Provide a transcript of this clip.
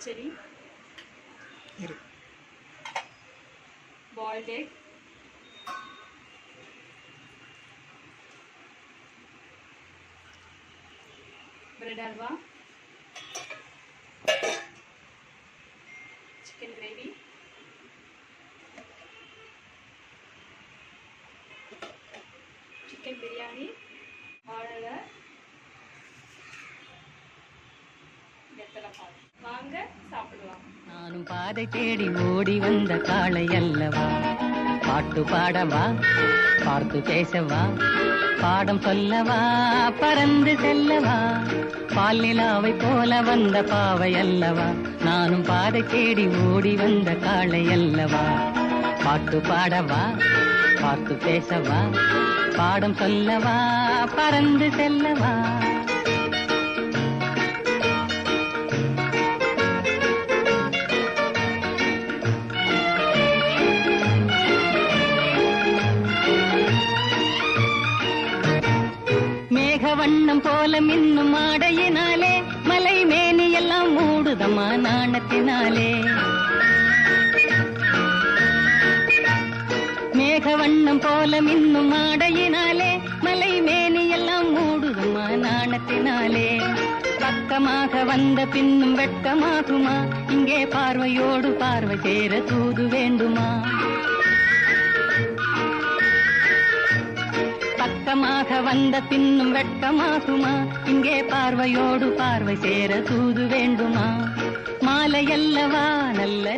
பச்சடி, boiled egg, bread அல்வா, chicken gravy, chicken biryani, வாழை, வெத்தலைப்பாக்கு. வாங்க சாப்பிடலாம். நானும் பாதை தேடி ஓடி வந்த காளை அல்லவா, பாட்டு பாடவா, பார்த்து பேசவா, பாடம் சொல்லவா, பறந்து செல்லவா, பால் நிலாவை போல வந்த பாவை அல்லவா. நானும் பாதை தேடி ஓடி வந்த காளை அல்லவா, பாட்டு பாடவா, பார்த்து பேசவா, பாடம் சொல்லவா, பறந்து செல்லவா. வண்ணம் போல மின்னும் ஆடையினாலே மலை மேனி எல்லாம் மூடுதமா நாணத்தினாலே. மேக வண்ணம் போல மின்னும் ஆடையினாலே மலை மேனி எல்லாம் மூடுதமா நாணத்தினாலே. பக்கமாக வந்த பின்னும் வெட்கமாகுமா, இங்கே பார்வையோடு பார்வை சேர தூது வேண்டுமா. பக்கமாக வந்த பின்னும் வெட்கமாகுமா, இங்கே பார்வையோடு பார்வை சேர தூது வேண்டுமா. மாலையல்லவா நல்ல